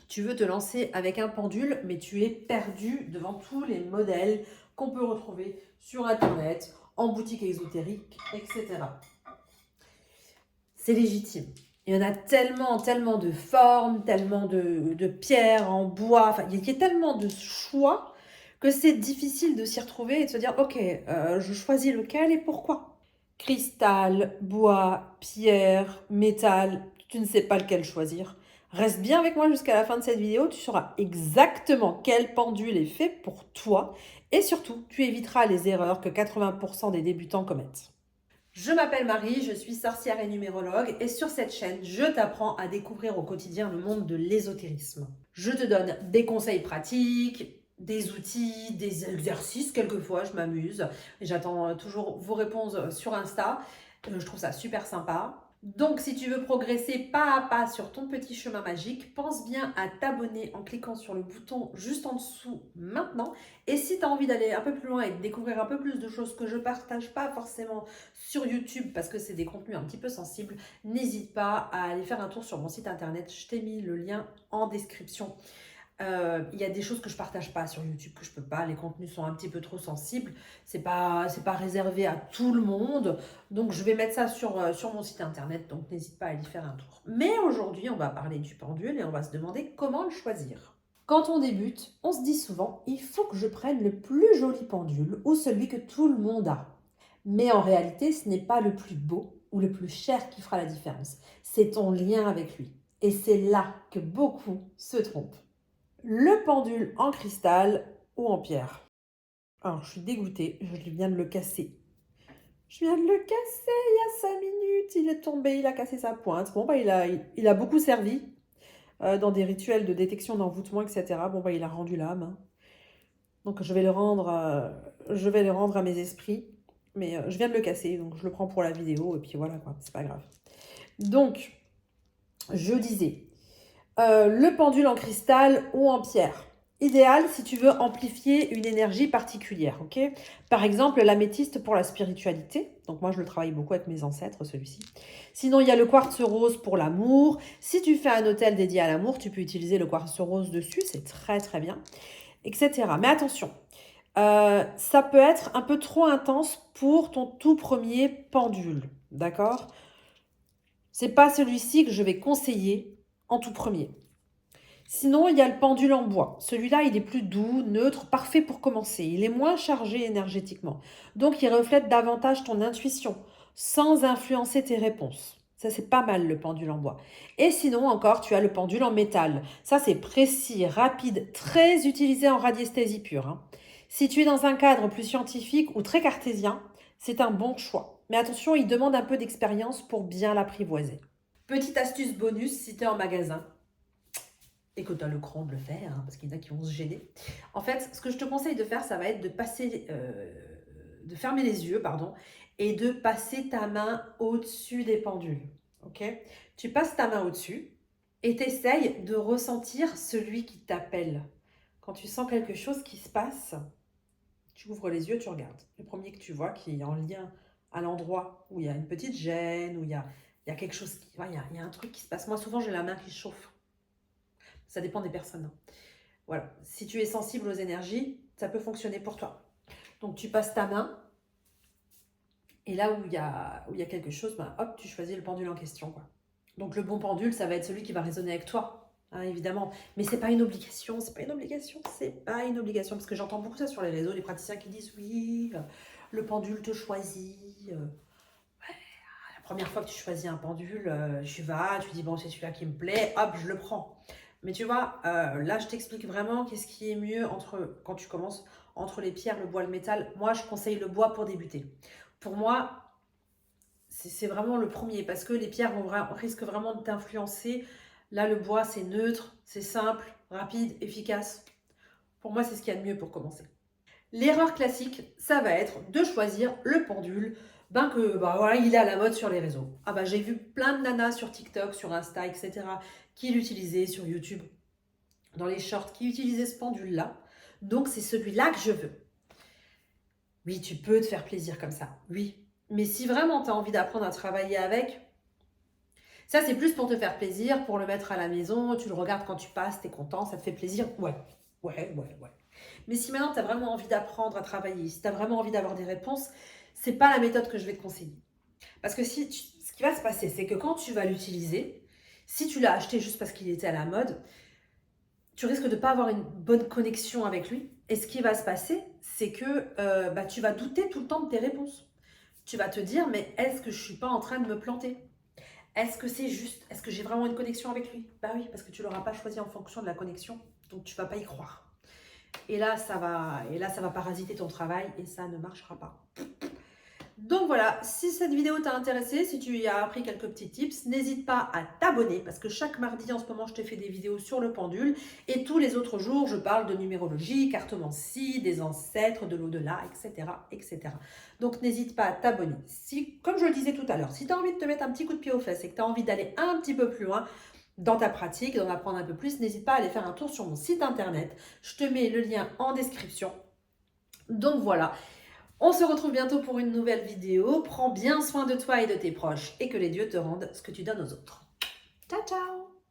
Tu veux te lancer avec un pendule, mais tu es perdu devant tous les modèles qu'on peut retrouver sur Internet, en boutique ésotérique, etc. C'est légitime. Il y en a tellement, tellement de formes, tellement de pierres en bois. Enfin, il y a tellement de choix que c'est difficile de s'y retrouver et de se dire, ok, je choisis lequel et pourquoi. Cristal, bois, pierre, métal, tu ne sais pas lequel choisir. Reste bien avec moi jusqu'à la fin de cette vidéo, tu sauras exactement quel pendule est fait pour toi et surtout, tu éviteras les erreurs que 80% des débutants commettent. Je m'appelle Marie, je suis sorcière et numérologue et sur cette chaîne, je t'apprends à découvrir au quotidien le monde de l'ésotérisme. Je te donne des conseils pratiques, des outils, des exercices, quelquefois je m'amuse. J'attends toujours vos réponses sur Insta, je trouve ça super sympa. Donc si tu veux progresser pas à pas sur ton petit chemin magique, pense bien à t'abonner en cliquant sur le bouton juste en dessous maintenant. Et si tu as envie d'aller un peu plus loin et de découvrir un peu plus de choses que je partage pas forcément sur YouTube parce que c'est des contenus un petit peu sensibles, n'hésite pas à aller faire un tour sur mon site internet. Je t'ai mis le lien en description. Il y a des choses que je partage pas sur YouTube, que je peux pas. Les contenus sont un petit peu trop sensibles. C'est pas réservé à tout le monde. Donc, je vais mettre ça sur mon site internet. Donc, n'hésite pas à y faire un tour. Mais aujourd'hui, on va parler du pendule et on va se demander comment le choisir. Quand on débute, on se dit souvent, il faut que je prenne le plus joli pendule ou celui que tout le monde a. Mais en réalité, ce n'est pas le plus beau ou le plus cher qui fera la différence. C'est ton lien avec lui. Et c'est là que beaucoup se trompent. Le pendule en cristal ou en pierre. Alors, je suis dégoûtée, je viens de le casser. Je viens de le casser il y a 5 minutes, il est tombé, il a cassé sa pointe. Bon, bah, il a beaucoup servi dans des rituels de détection d'envoûtement, etc. Bon, bah, il a rendu l'âme. Hein. Donc, je vais le rendre à mes esprits. Mais je viens de le casser, donc je le prends pour la vidéo, et puis voilà, quoi, c'est pas grave. Donc, je disais, le pendule en cristal ou en pierre. Idéal si tu veux amplifier une énergie particulière, ok? Par exemple, l'améthyste pour la spiritualité. Donc moi, je le travaille beaucoup avec mes ancêtres, celui-ci. Sinon, il y a le quartz rose pour l'amour. Si tu fais un hôtel dédié à l'amour, tu peux utiliser le quartz rose dessus. C'est très, très bien, etc. Mais attention, ça peut être un peu trop intense pour ton tout premier pendule, d'accord? C'est pas celui-ci que je vais conseiller en tout premier. Sinon, il y a le pendule en bois. Celui-là, il est plus doux, neutre, parfait pour commencer. Il est moins chargé énergétiquement. Donc, il reflète davantage ton intuition, sans influencer tes réponses. Ça, c'est pas mal, le pendule en bois. Et sinon, encore, tu as le pendule en métal. Ça, c'est précis, rapide, très utilisé en radiesthésie pure. Hein. Si tu es dans un cadre plus scientifique ou très cartésien, c'est un bon choix. Mais attention, il demande un peu d'expérience pour bien l'apprivoiser. Petite astuce bonus si tu es en magasin et que tu as le cran de le faire, hein, parce qu'il y en a qui vont se gêner. En fait, ce que je te conseille de faire, ça va être de fermer les yeux, pardon, et de passer ta main au-dessus des pendules. Ok? Tu passes ta main au-dessus et t'essayes de ressentir celui qui t'appelle. Quand tu sens quelque chose qui se passe, tu ouvres les yeux, tu regardes. Le premier que tu vois qui est en lien à l'endroit où il y a une petite gêne, où il y a quelque chose, il y a un truc qui se passe. Moi, souvent, j'ai la main qui chauffe. Ça dépend des personnes. Hein. Voilà. Si tu es sensible aux énergies, ça peut fonctionner pour toi. Donc, tu passes ta main et là où il y a quelque chose, ben, hop, tu choisis le pendule en question. Quoi. Donc, le bon pendule, ça va être celui qui va résonner avec toi, hein, évidemment. Mais c'est pas une obligation, c'est pas une obligation, c'est pas une obligation. Parce que j'entends beaucoup ça sur les réseaux, les praticiens qui disent oui, le pendule te choisit. La première fois que tu choisis un pendule, tu vas, tu dis bon, c'est celui-là qui me plaît, hop, je le prends. Mais tu vois, là, je t'explique vraiment qu'est-ce qui est mieux quand tu commences entre les pierres, le bois, le métal. Moi, je conseille le bois pour débuter. Pour moi, c'est vraiment le premier parce que les pierres risquent vraiment de t'influencer. Là, le bois, c'est neutre, c'est simple, rapide, efficace. Pour moi, c'est ce qu'il y a de mieux pour commencer. L'erreur classique, ça va être de choisir le pendule voilà, il est à la mode sur les réseaux. Ah bah j'ai vu plein de nanas sur TikTok, sur Insta, etc. qui l'utilisaient sur YouTube, dans les shorts, qui utilisaient ce pendule-là. Donc c'est celui-là que je veux. Oui, tu peux te faire plaisir comme ça, oui. Mais si vraiment tu as envie d'apprendre à travailler avec, Ça, c'est plus pour te faire plaisir, pour le mettre à la maison, tu le regardes quand tu passes, tu es content, ça te fait plaisir. Ouais. Mais si maintenant tu as vraiment envie d'apprendre à travailler, si tu as vraiment envie d'avoir des réponses, c'est pas la méthode que je vais te conseiller. Parce que ce qui va se passer, c'est que quand tu vas l'utiliser, si tu l'as acheté juste parce qu'il était à la mode, tu risques de ne pas avoir une bonne connexion avec lui. Et ce qui va se passer, c'est que tu vas douter tout le temps de tes réponses. Tu vas te dire, mais est-ce que je ne suis pas en train de me planter? Est-ce que c'est juste? Est-ce que j'ai vraiment une connexion avec lui? Bah oui, parce que tu ne l'auras pas choisi en fonction de la connexion, donc tu ne vas pas y croire. Et là, ça va parasiter ton travail et ça ne marchera pas. Donc voilà, si cette vidéo t'a intéressé, si tu y as appris quelques petits tips, n'hésite pas à t'abonner parce que chaque mardi en ce moment, je te fais des vidéos sur le pendule et tous les autres jours, je parle de numérologie, cartomancie, des ancêtres, de l'au-delà, etc., etc. Donc n'hésite pas à t'abonner. Si, comme je le disais tout à l'heure, si tu as envie de te mettre un petit coup de pied aux fesses et que tu as envie d'aller un petit peu plus loin dans ta pratique, d'en apprendre un peu plus, n'hésite pas à aller faire un tour sur mon site internet. Je te mets le lien en description. Donc voilà. On se retrouve bientôt pour une nouvelle vidéo. Prends bien soin de toi et de tes proches et que les dieux te rendent ce que tu donnes aux autres. Ciao, ciao!